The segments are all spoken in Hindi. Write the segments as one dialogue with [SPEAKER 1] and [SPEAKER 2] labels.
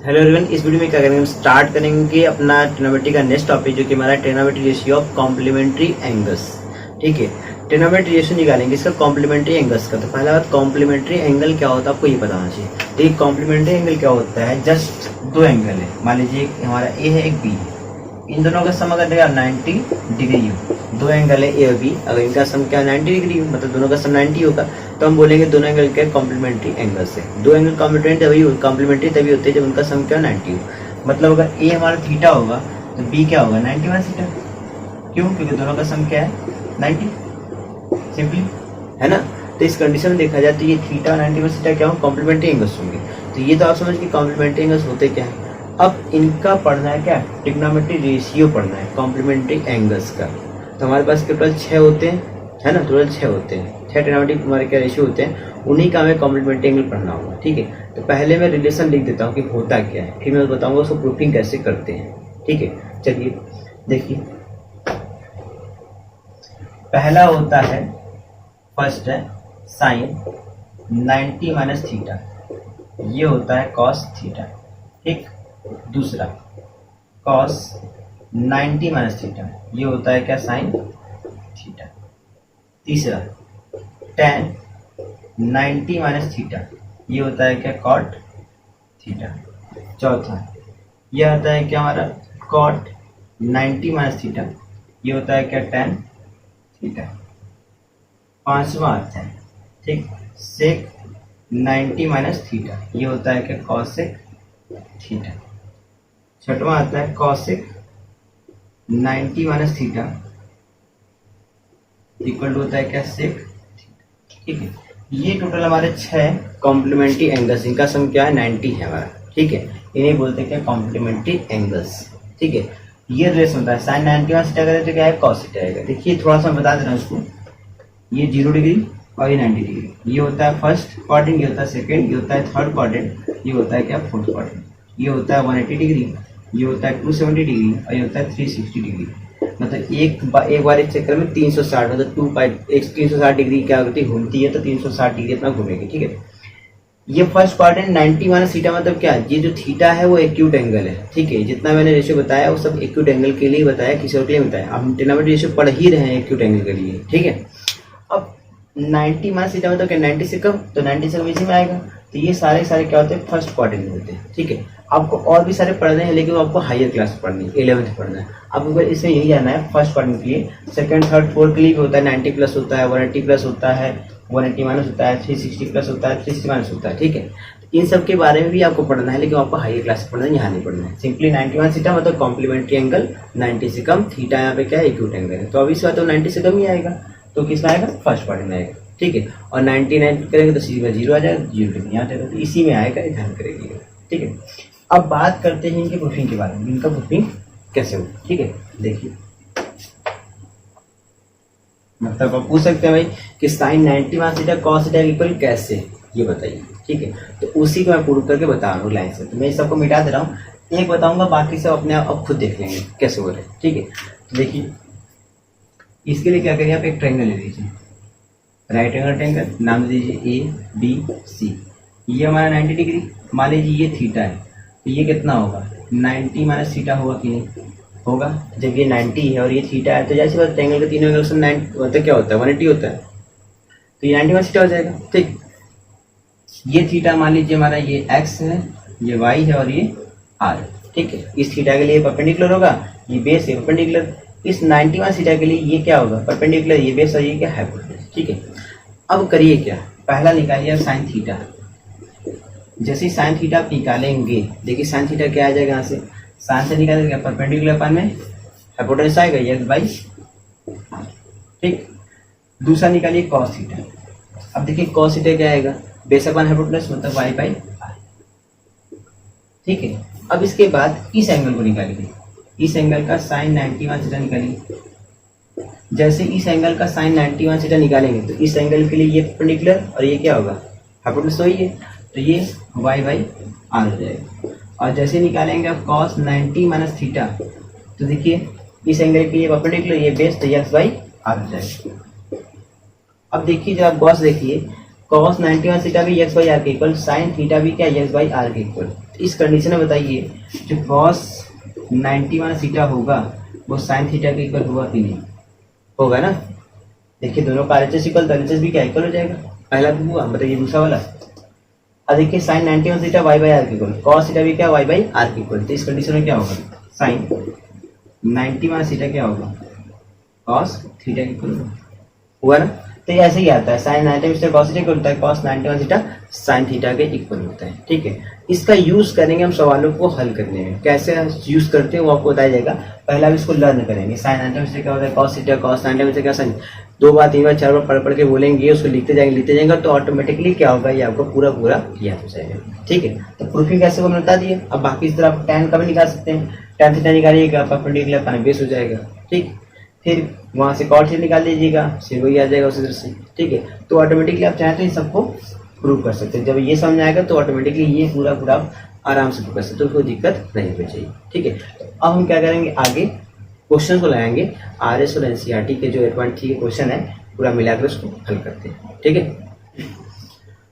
[SPEAKER 1] हेलो एवरीवन, इस वीडियो में क्या करेंगे, हम स्टार्ट करेंगे अपना ट्रिग्नोमेट्री का नेक्स्ट टॉपिक जो कि हमारा trigonometry ratio of complementary angles. ठीक है, ट्रिग्नोमेट्री रेशियो निकालेंगे इसका कॉम्प्लीमेंट्री एंगल्स का। तो पहला बात, कॉम्प्लीमेंट्री एंगल क्या होता है आपको ये पता होना चाहिए। तो ये कॉम्प्लीमेंट्री एंगल क्या होता है, जस्ट दो एंगल है, मान लीजिए हमारा ए है एक बी है, इन दोनों का सम अगर 90 डिग्री हो, दो एंगल है ए और बी, अगर इनका सम क्या 90 डिग्री हो मतलब दोनों का सम 90 होगा, तो हम बोलेंगे दोनों एंगल के कॉम्प्लीमेंट्री एंगल्स है। दो एंगल कॉम्प्लीमेंट्री तभी होते हैं जब उनका सम क्या 90 हो। मतलब अगर ए हमारा थीटा होगा तो बी क्या होगा 91 थीटा। क्यों? क्योंकि दोनों का सम क्या है 90, सिंपली, है ना। तो इस कंडीशन में देखा जाए तो ये थीटा 91 थीटा क्या हो, कॉम्प्लीमेंट्री एंगल्स होंगे। तो ये तो आप समझ के कॉम्प्लीमेंट्री एंगल्स होते क्या है। अब इनका पढ़ना है क्या, ट्रिग्नोमेट्री रेशियो पढ़ना है कॉम्प्लीमेंट्री एंगल्स का। तो हमारे पास टोटल 6 होते हैं, है ना, टोटल 6 होते हैं, 6 ट्रिग्नोमेट्री हमारे क्या रेशियो होते हैं, उन्हीं का हमें कॉम्प्लीमेंट्री एंगल पढ़ना होगा। ठीक है, तो पहले मैं रिलेशन लिख देता हूँ कि होता क्या है, फिर मैं बताऊंगा उसको प्रूफिंग कैसे करते हैं। ठीक है, चलिए देखिए, पहला होता है, फर्स्ट है साइन 90 माइनस थीटा, ये होता है कॉस थीटा। ठीक, दूसरा कॉस 90 माइनस थीटा, ये होता है क्या साइन थीटा। तीसरा tan 90 माइनस थीटा, ये होता है क्या कॉट थीटा। चौथा ये आता है क्या हमारा कॉट 90 माइनस थीटा, ये होता है क्या tan थीटा। पांचवा आता है, ठीक, सेक 90 माइनस थीटा, ये होता है क्या कॉसेक थीटा। छठवां आता है cosec 90 minus theta equal to होता है क्या सेक थीटा। ठीक है, ये टोटल हमारे 6 कॉम्प्लीमेंट्री एंगल्स, इनका सम क्या है 90 है हमारा। ठीक है, इन्हें बोलते हैं क्या कॉम्प्लीमेंट्री एंगल्स। ठीक है, ये रिलेशन होता है साइन 90 माइनस थीटा का तो क्या है कॉस थीटा आएगा। देखिए थोड़ा सा बता दे रहा हूँ इसको, ये 0 डिग्री और ये 90 डिग्री, ये होता है फर्स्ट क्वाड्रेंट, ये होता है सेकंड, ये होता है थर्ड क्वाड्रेंट, ये होता है क्या फोर्थ क्वाड्रेंट, ये होता है 180 डिग्री, ये होता है 270 डिग्री और ये होता है 360 डिग्री। मतलब एक बार एक चक्कर में 360, मतलब 360 डिग्री क्या होती है घूमती है, तो 360 डिग्री अपना घूमेगी। ठीक है, ये फर्स्ट क्वाड्रेंट 90 माइनस थीटा मतलब क्या, ये जो थीटा है वो एक्यूट एंगल है। ठीक है, जितना मैंने रेशियो बताया वो सब एक्यूट एंगल के लिए बताया, किसी और के लिए बताया। हम ट्रिग्नोमेट्री रेशियो पढ़ ही रहे हैं एक्यूट एंगल के लिए। ठीक है, अब 90 माइनस थीटा मतलब क्या 90 से कम, तो 90 से कम इसी में आएगा। तो ये सारे क्या होते हैं फर्स्ट क्वाड्रेंट में होते हैं। ठीक है, आपको और भी सारे पढ़ने हैं लेकिन आपको हायर क्लास पढ़नी है, 11th पढ़ना है आपको। इसमें यही जाना है फर्स्ट क्वाड्रेंट के लिए। सेकंड थर्ड फोर्थ के लिए भी होता है, 90 प्लस होता है, 180 प्लस होता है, 180 माइनस होता है, 360 प्लस होता है, 360 माइनस होता है। ठीक है, इन सब के बारे में भी आपको पढ़ना है लेकिन आपको हायर क्लास पढ़ना है, यहाँ नहीं पढ़ना है। सिंपली 90 माइनस थीटा मतलब कॉम्प्लीमेंट्री एंगल 90 से कम, थीटा यहाँ पे क्या है एक्यूट एंगल है। तो अब इस बात तो 90 से कम ही आएगा, तो किस में आएगा फर्स्ट क्वाड्रेंट में आएगा। ठीक है, और 99 करेंगे तो सीधी में 0 आ जाएगा, 0 डिग्री यहाँ जाएगा, तो इसी में आएगा, ध्यान करेंगे। ठीक है, अब बात करते हैं इनके प्रूफिंग के बारे में, इनका प्रूफिंग कैसे हो। ठीक है, देखिए, मतलब आप पूछ सकते हैं भाई कि sine 90 minus theta cos theta equal कैसे, ये बताइए। ठीक है, तो उसी को मैं प्रूव करके बता रहा हूँ लाइन से। तो मैं सबको मिटा दे रहा हूँ, एक बताऊंगा, बाकी सब अपने आप खुद देख लेंगे कैसे हो रहे हैं। ठीक है, तो देखिए इसके लिए क्या करिए, आप एक ट्रायंगल ले लीजिए, राइट एंगल ट्रायंगल, नाम दीजिए ए बी सी। ये हमारा 90 डिग्री, मान लीजिए ये थीटा है, तो ये कितना होगा 90 माइनस थीटा होगा कि नहीं होगा। जब ये 90 है और ये थीटा है तो जैसे बात ट्रायंगल के तीनों एंगल से 90 मतलब क्या होता है 180 होता है, तो ये 90 माइनस थीटा हो जाएगा। ठीक, ये थीटा मान लीजिए हमारा ये एक्स है, ये वाई है और ये आर है। ठीक है, इस थीटा के लिए परपेंडिकुलर होगा, ये बेस है परपेंडिकुलर। इस 90 माइनस थीटा के लिए ये क्या होगा परपेंडिकुलर, ये बेस और ये क्या हाइपोटेन्यूज। ठीक है, अब करिए क्या, पहला निकालिए साइन थीटा। जैसे ही साइन थीटा आप निकालेंगे, देखिए साइन थीटा क्या आ जाएगा, यहाँ से साइन से निकालेंगे परपेंडिकुलर अपन में हाइपोटेन्यूज आएगा एक्स बाई। ठीक, दूसरा निकालिए कॉस थीटा। अब देखिए कॉस थीटा क्या आएगा, बेस अपन हाइपोटेन्यूज मतलब वाई बाई आर। ठीक है, अब इसके बाद इस एंगल को निकालिए, इस एंगल का साइन 90 माइनस थीटा निकालिए। जैसे इस एंगल का साइन 90 माइनस थीटा निकालेंगे तो इस एंगल के लिए ये परपेंडिकुलर और ये क्या होगा हाइपोटेन्यूज तो ही है, तो ये वाई बाई आर हो जाएगा। और जैसे निकालेंगे आप कॉस 90 माइनस थीटा, तो देखिए इस एंगल के लिए परपेंडिकुलर ये बेस, तो एक्स बाई आर हो जाएगा। अब देखिए जब आप गॉस देखिए, कॉस 90 माइनस थीटा भी एक्स बाई आर के इक्वल, साइन थीटा भी क्या एक्स बाई आर के इक्वल। इस कंडीशन में बताइए जो कॉस 90 माइनस थीटा होगा वो साइन थीटा के इक्वल होगा कि नहीं, होगा ना। देखिए दोनों का RHS इक्वल, तो RHS भी क्या इक्वल हो जाएगा, पहला भी हुआ, बताइए दूसरा वाला। अब देखिए sine 90 minus theta y by r के इक्वल, कॉस थीटा भी क्या वाई बाई आर के इक्वल। तो इस कंडीशन में क्या होगा, साइन 90 माइनस थीटा क्या होगा, कॉस थीटा के इक्वल हुआ ना। तो ये ऐसे ही आता है, sine 90 minus theta cos theta equal होता है, cos 90 minus theta sine theta के इक्वल होता है। ठीक है, इसका यूज करेंगे हम सवालों को हल करने में। कैसे यूज करते हैं वो आपको बताया जाएगा, पहला भी इसको लर्न करेंगे। साइन 90 माइनस थीटा क्या होता है, कॉस थीटा, कॉस 90 माइनस क्या साइन, 2 बार 3 बार 4 बार पढ़ के बोलेंगे, उसको लिखते जाएंगे तो ऑटोमेटिकली क्या होगा, ये आपको पूरा याद हो जाएगा। ठीक है, तो प्रूफिंग कैसे हमने बता दिया। अब बाकी इस तरह आप tan का भी निकाल सकते हैं, tan थीटा निकालिएगा, परपेंडिकुलर पानी बेस हो जाएगा। ठीक, फिर वहां से कॉट थीटा निकाल लीजिएगा, फिर वही आ जाएगा उसी तरह से। ठीक है, तो ऑटोमेटिकली आप चाहें तो इन सबको प्रूव कर सकते हैं। जब ये समझ आएगा तो ऑटोमेटिकली ये पूरा आप आराम से प्रूव कर सकते हो, कोई दिक्कत नहीं होनी चाहिए। ठीक है, तो अब हम क्या करेंगे, आगे क्वेश्चन को लगाएंगे, RS और NCERT के जो 8.3 के क्वेश्चन है पूरा मिलाकर उसको हल करते हैं। ठीक है,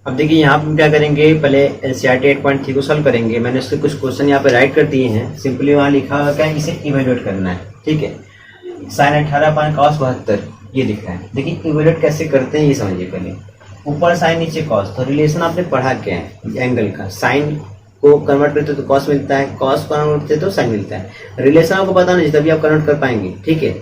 [SPEAKER 1] अब देखिए यहाँ पर क्या करेंगे, पहले NCERT 8.3 को सॉल्व करेंगे। मैंने उसके कुछ क्वेश्चन यहाँ पे राइट कर दिए हैं, सिंपली वहाँ लिखा हुआ क्या है, इसे इवेल्युएट करना है। ठीक है, साइन 18 पान कॉस 72 ये लिखा है। देखिए इवेल्युएट कैसे करते हैं ये समझिए पहले। ऊपर साइन नीचे कॉस, तो रिलेशन आपने पढ़ा क्या है एंगल का, साइन को कन्वर्ट करते तो कॉस मिलता है, कॉस को कन्वर्ट करते तो साइन मिलता है। रिलेशन आपको पता नहीं तभी आप कन्वर्ट कर पाएंगे। ठीक है,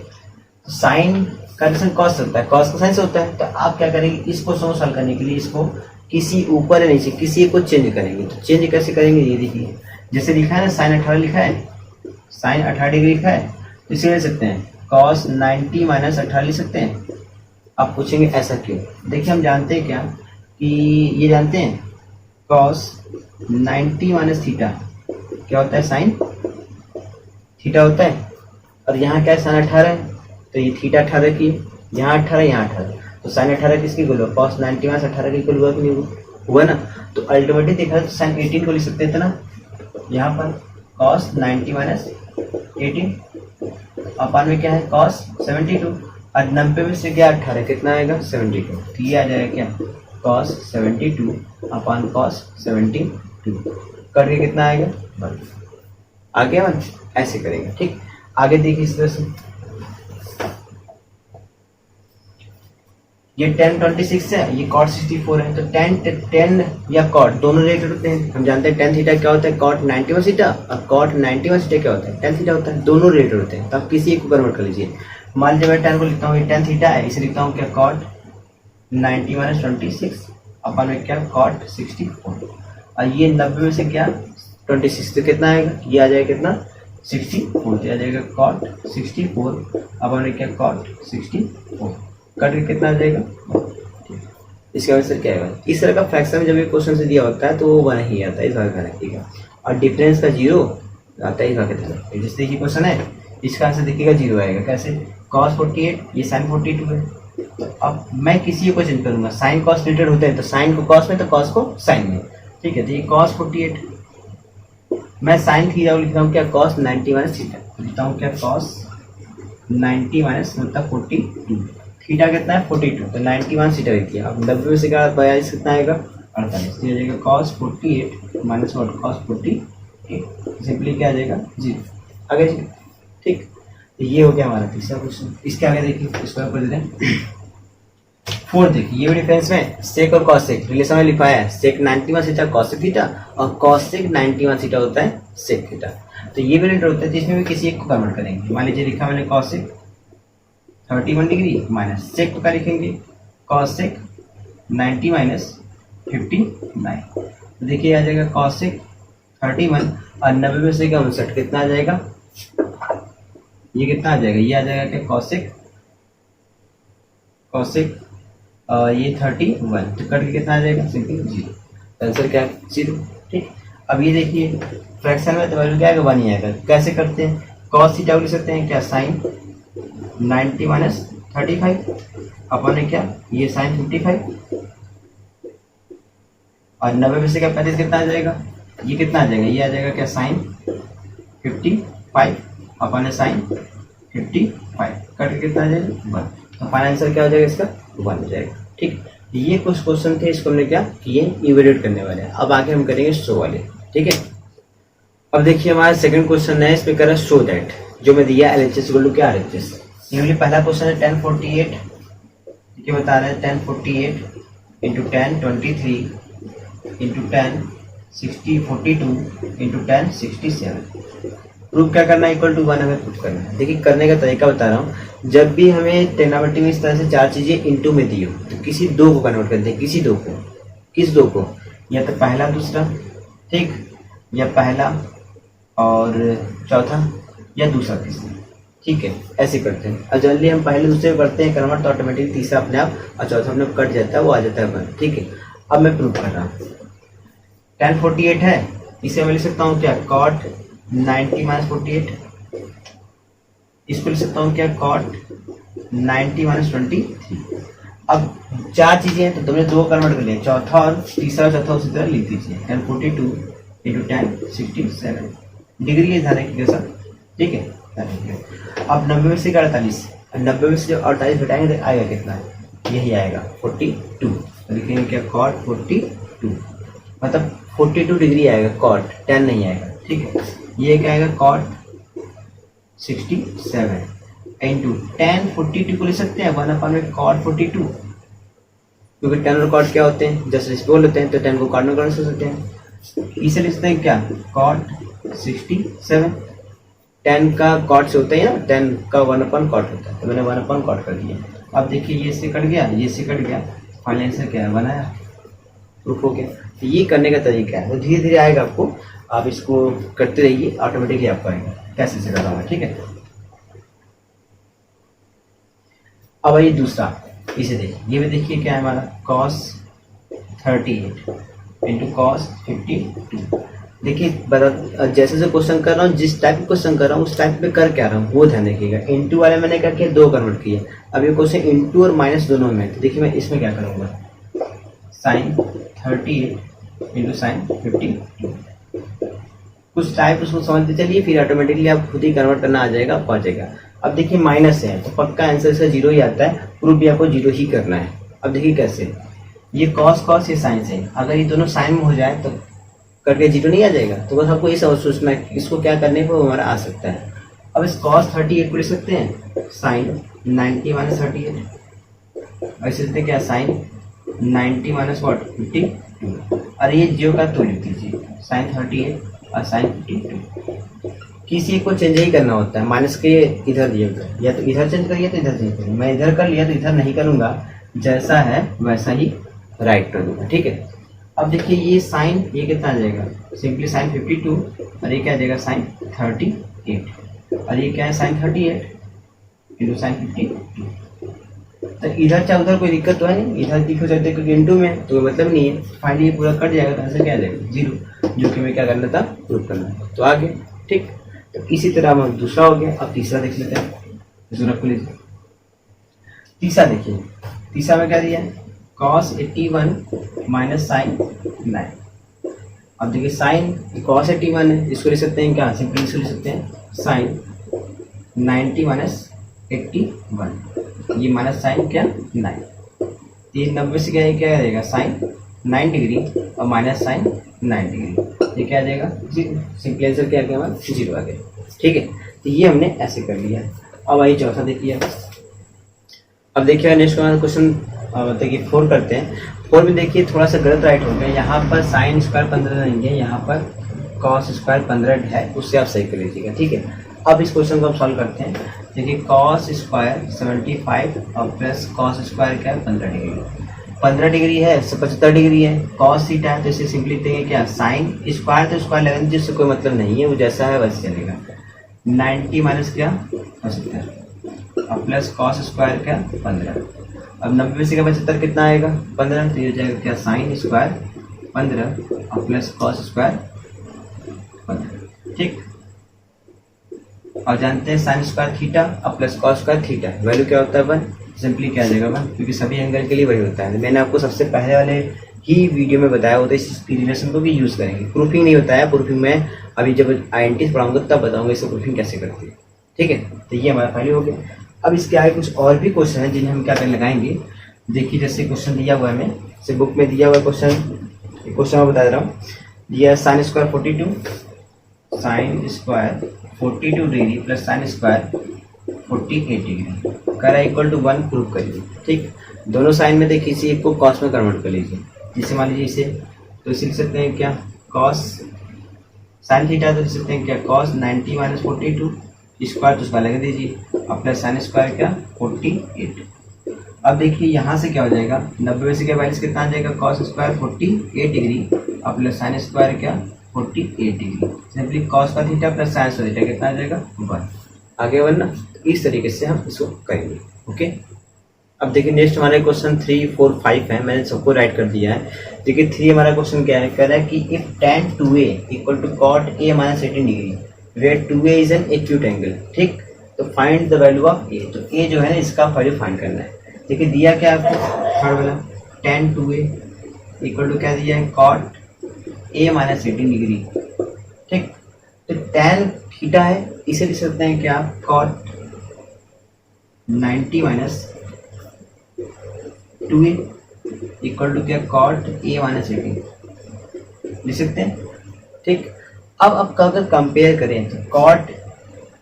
[SPEAKER 1] साइन का रिलेशन कॉस से होता है, कॉस का साइन से होता है। तो आप क्या करेंगे, इसको सॉल्व करने के लिए इसको किसी ऊपर या नीचे किसी को चेंज करेंगे। तो चेंज कैसे करेंगे, ये देखिए जैसे लिखा है ना, साइन 18 लिखा है, साइन 18 डिग्री लिखा है, तो इसे ले सकते हैं कॉस 90 माइनस 18 लिख सकते हैं। आप पूछेंगे ऐसा क्यों, देखिए हम जानते हैं क्या कि ये जानते हैं कॉस 90 माइनस थीटा क्या होता है, साइन थीटा होता है। और यहाँ क्या है, साइन 18 है, तो ये थीटा 18 की, यहाँ 18 यहाँ 18, तो साइन 18 किसकी इक्वल हुआ, कॉस 90 माइनस 18 की इक्वल हुआ कि नहीं हुआ ना। तो अल्टीमेटली देखा तो साइन 18 को लिख सकते थे ना, यहाँ पर कॉस 90 माइनस 18 अपन में क्या है कॉस 72, और 90 में से क्या 18 कितना आएगा 72, तो ये आ जाएगा क्या कॉस 72 अपन कॉस 72 करके कितना आएगा 1। आगे हम ऐसे करेंगे। ठीक, आगे देखिए इस तरह से ये tan 26 है, ये cot 64 है, तो tan या cot दोनों रिलेटेड होते हैं। हम जानते हैं tan थीटा क्या होता है cot 91 थीटा, और cot 91 थीटा क्या होता है tan थीटा होता है, दोनों रिलेटेड होते हैं। तो आप किसी एक को कन्वर्ट कर लीजिए। मान लीजिए मैं tan को लिखता हूँ, ये tan थीटा है, इसे लिखता हूँ क्या cot 90 माइनस 26 अपन में क्या cot 64, और ये 90 में से क्या 26, तो कितना आएगा, ये आ जाएगा कितना 64, तो आ जाएगा cot 64 अपन में क्या cot 64 कट के कितना आ जाएगा। इसका आंसर क्या है, इस तरह का फ्रैक्शन में जब ये क्वेश्चन से दिया होता है तो वो बना ही आता है, इस बार का रखिएगा। और डिफरेंस का 0 आता है, इस बार का जैसे देखिए क्वेश्चन है, इसका आंसर देखिएगा 0 आएगा। कैसे, cos 48 ये sin 42 है। तो अब मैं किसी को चेंज करूंगा, साइन कॉस रिलेटेड होते हैं, तो साइन को कॉस में तो कॉस को साइन में। ठीक है, तो ये cos 48 मैं साइन थीटा को लिखता हूँ क्या cos 90 माइनस थीटा, लिखता हूँ क्या cos 90 माइनस मतलब 42, थीटा कितना है 42, तो 90 माइनस थीटा लिख दिया। अब 90 में से क्या 42 कितना आएगा 48, ये आ जाएगा cos 48 minus what cos 48, simply क्या आ जाएगा 0। आगे जी, ठीक, तो ये हो गया हमारा तीसरा क्वेश्चन। इसके आगे देखिए, इसको आप कर देते हैं 4। देखिए ये भी डिफरेंस में सेक और कॉसेक रिलेशन में लिखा है, सेक 90 माइनस थीटा कॉसेक थीटा, और कॉसेक 90 माइनस थीटा होता है सेक थीटा। तो ये भी रिलेटेड होता है, तो इसमें भी किसी एक को कन्वर्ट करेंगे। मान लीजिए लिखा मैंने कॉसेक 31 डिग्री माइनस सेक तो क्या लिखेंगे कॉसेक 90 माइनस 59, तो देखिए आ जाएगा कॉसेक 31 और 90 में से क्या 59 कितना आ जाएगा, ये कितना आ जाएगा, ये आ जाएगा क्या कॉसेक ये 31, तो कट के कितना आ जाएगा सिंपल 0, आंसर क्या 0। ठीक, अब ये देखिए फ्रैक्शन में तो वैल्यू क्या आएगा 1 ही आएगा। कैसे करते हैं, कॉस थीटा लिख सकते हैं क्या साइन 90 माइनस 35 अपन ने क्या ये साइन 55, और 90 में से क्या 35 कितना आ जाएगा, ये कितना आ जाएगा, ये आ जाएगा क्या साइन 55 अपन ने साइन 55 कट कितना आ जाएगा 1, तो फाइनल आंसर क्या हो जाएगा इसका 1 हो जाएगा। ठीक, ये कुछ क्वेश्चन थे, इसको हमने क्या किए इवेल्युएट करने वाले हैं। अब आगे हम करेंगे शो वाले। ठीक है, अब देखिए हमारा सेकंड क्वेश्चन है, इसमें कह रहा शो दैट, जो मैं दिया LHS इक्वल टू क्या RHS। ये पहला क्वेश्चन है 1048, ये बता रहे हैं 1048 इंटू 1023 इंटू 10 60 42 इंटू 10 67। प्रूफ क्या करना है, इक्वल टू 1 हमें प्रूफ करना है। देखिए करने का तरीका बता रहा हूँ, जब भी हमें ट्रिग्नोमेट्री में इस तरह से चार चीजें इनटू में दी हो तो किसी दो को कन्वर्ट करते हैं, किसी दो को, किस दो को, या तो पहला दूसरा, ठीक, या पहला और चौथा, या दूसरा तीसरा, ठीक है, ऐसे करते हैं। और जल्दी हम पहले दूसरे को करते हैं कन्वर्ट तो ऑटोमेटिकली तीसरा अपने आप और चौथा अपने आप कट जाता है, वो आ जाता है 1, ठीक है। अब मैं प्रूफ कर रहा हूँ, 1048 है, इसे मैं लिख सकता हूँ क्या, cot 90 माइनस 48, इसको लिख सकता हूँ क्या, cot 90 माइनस 23। अब चार चीजें हैं तो तुमने दो कन्वर्ट कर लिया, चौथा और तीसरा चौथा उसी तरह लिख दीजिए, 1042 इंटू 1067 डिग्री है धारे की सब, ठीक है। अब 90 में से 48, 90 में से जब 48 घटाएंगे तो आएगा कितना, यही आएगा 42, लिखेंगे क्या, cot 42, मतलब 42 डिग्री आएगा, cot 10 नहीं आएगा, ठीक है। ये क्या आएगा, cot 67 इंटू 10 42 को ले सकते हैं 1 में cot 42, क्योंकि 10 और cot क्या होते हैं, जस्ट रेसिप्रोकल होते हैं, तो 10 को cot में कन्वर्ट कर सकते हैं। इसे लिख सकते हैं क्या, cot 67, 10 का cot से होता है ना, 10 का 1 cot होता है, तो मैंने 1 cot कर दिया। अब देखिए ये से कट गया, ये से कट गया, फाइनल आंसर क्या है, 1 आया, प्रूफ हो गया। तो ये करने का तरीका है, तो धीरे धीरे आएगा आपको, आप इसको करते रहिए, ऑटोमेटिकली आपको आएगा, कैसे से करना होगा, ठीक है। अब आइए दूसरा, इसे देखिए, ये भी देखिए क्या है हमारा, cos 38 इंटू cos 52। देखिए जैसे जैसे क्वेश्चन कर रहा हूँ, जिस टाइप का क्वेश्चन कर रहा हूँ उस टाइप पे कर क्या रहा हूँ वो ध्यान रखिएगा। इंटू वाले मैंने क्या किया, दो कन्वर्ट किया, अब ये क्वेश्चन इंटू और माइनस दोनों में, तो देखिए मैं इसमें क्या करूँगा, साइन 38 इंटू साइन 52, कुछ टाइप उसको समझते चलिए, फिर ऑटोमेटिकली आप खुद ही कन्वर्ट करना आ जाएगा, आपको आ जाएगा। अब देखिए माइनस है तो पक्का आंसर इसका जीरो ही आता है, प्रूफ भी आपको जीरो ही करना है। अब देखिए कैसे, ये कॉस कॉस ये साइन से, अगर ये दोनों साइन में हो जाए तो करके जीरो नहीं आ जाएगा, तो बस आपको ये सोचना है इसको क्या करने पर हमारा आ सकता है। अब इस cos 38 को लिख सकते हैं साइन 90 माइनस 38, ऐसे लिखते क्या, साइन 90 माइनस वॉट 52, अरे ये जीरो का तो लिख दीजिए, साइन 38 और साइन 52, किसी एक को चेंज ही करना होता है, माइनस के इधर दिए उधर, या तो इधर चेंज करिए तो इधर चेंज करिए, मैं इधर कर लिया तो इधर नहीं करूंगा, जैसा है वैसा ही राइट कर दूंगा, ठीक है। अब देखिए ये साइन, ये कितना आ जाएगा, सिंपली साइन 52 और ये क्या आ जाएगा, साइन 38, और ये क्या है, साइन 38 इंटू साइन 52। तो इधर चाहे उधर कोई दिक्कत तो है नहीं, इधर दिख हो जाते क्योंकि इंटू में तो मतलब नहीं है, फाइनली ये पूरा कट जाएगा, तो आंसर क्या आ जाएगा, जीरो, जो कि मैं क्या करना था, प्रूफ करना था, तो आगे, ठीक। तो इसी तरह हम दूसरा हो गया। अब तीसरा देख लेते हैं, दूसरा को लीजिए, तीसरा देखिए, तीसरा में क्या दिया है, cos 81 माइनस साइन 9। अब देखिए साइन cos 81 है, इसको लिख सकते हैं क्या, सिंपली इसको लिख सकते हैं साइन 90 माइनस 81, ये माइनस साइन क्या 9, ये 90 से क्या है, क्या रहेगा, साइन 9 डिग्री और माइनस साइन 9 डिग्री, ये क्या आ जाएगा, सिंपल आंसर क्या आ गया, हमारा जीरो आ गया, ठीक है। तो ये हमने ऐसे कर लिया। अब आइए चौथा देखिए, अब देखिए नेक्स्ट क्वेश्चन मतलब कि 4 करते हैं। 4 में देखिए थोड़ा सा गलत राइट हो गया, यहाँ पर साइन स्क्वायर 15 नहीं है, यहाँ पर कॉस स्क्वायर 15 है, उससे आप सही कर लीजिएगा, ठीक है। अब इस क्वेश्चन को हम सॉल्व करते हैं। देखिए कॉस स्क्वायर 75 और प्लस कॉस स्क्वायर क्या है 15 डिग्री, 15 डिग्री है 75 डिग्री है, कॉस थीटा है तो इसे सिंपली देंगे क्या, साइन स्क्वायर तो स्क्वायर लगेगा, जिससे कोई मतलब नहीं है, वो जैसा है वैसे चलेगा। 90 माइनस क्या 75 और प्लस कॉस स्क्वायर क्या 15। अब 90 में से क्या 75 कितना आएगा 15, तो ये हो जाएगा क्या, साइन स्क्वायर 15 और प्लस कॉस स्क्वायर 15, ठीक। और जानते हैं साइन स्क्वायर थीटा और plus cos square theta value क्या होता है 1, सिंपली क्या आ जाएगा 1, क्योंकि सभी एंगल के लिए वही होता है। मैंने आपको सबसे पहले वाले ही वीडियो में बताया होता है, इस रिलेशन को भी यूज करेंगे। प्रूफिंग नहीं होता है, प्रूफिंग में अभी जब INT पढ़ाऊंगा तब बताऊंगा इसको प्रूफिंग कैसे करती है, ठीक है। तो ये हमारा पहले हो गया। अब इसके आगे कुछ और भी क्वेश्चन है जिन्हें हम क्या करने लगाएंगे। देखिए जैसे क्वेश्चन दिया हुआ है, हमें जैसे बुक में दिया हुआ क्वेश्चन मैं बता दे रहा हूँ, दिया sine square 42, sine square 42 degree plus sine square 48 degree करा इक्वल टू 1 प्रूव करिए। ठीक, दोनों साइन में देखिए इसी एक को कॉस में कन्वर्ट कर लीजिए। जिसे मान लीजिए इसे तो इसे लिख सकते हैं क्या, कॉस साइन थीटा, तो लिख सकते हैं क्या कॉस 90 माइनस 42 स्क्वायर, तो उसका लगा दीजिए, अब प्लस साइन स्क्वायर क्या 48। अब देखिए यहाँ से क्या हो जाएगा, 90 में से क्या वैल्यूज कितना आ जाएगा, कॉस स्क्वायर 48 डिग्री अब प्लस साइन स्क्वायर क्या 48 डिग्री। सिंपली कॉस का थीटा प्लस साइन का थीटा कितना आ जाएगा 1। आगे बढ़ना, तो इस तरीके से हम इसको करेंगे। ओके, अब देखिए नेक्स्ट हमारे क्वेश्चन 3, 4, 5 है, मैंने सबको राइट कर दिया है। देखिए 3 हमारा क्वेश्चन क्या है, कह रहा है कि if tan 2a equal to cot a minus 18 degree where 2a is an acute angle. ठीक, तो find the value of a, तो a जो है ना इसका वैल्यू फाइंड करना है। देखिए दिया क्या आपको, थर्ड वाला tan 2a इक्वल टू क्या दिया है, cot a माइनस 18 डिग्री। ठीक, तो tan थीटा है, इसे लिख सकते हैं क्या cot 90 minus 2a equal to क्या cot a माइनस 18 लिख सकते हैं। ठीक, अब अगर कंपेयर करें तो cot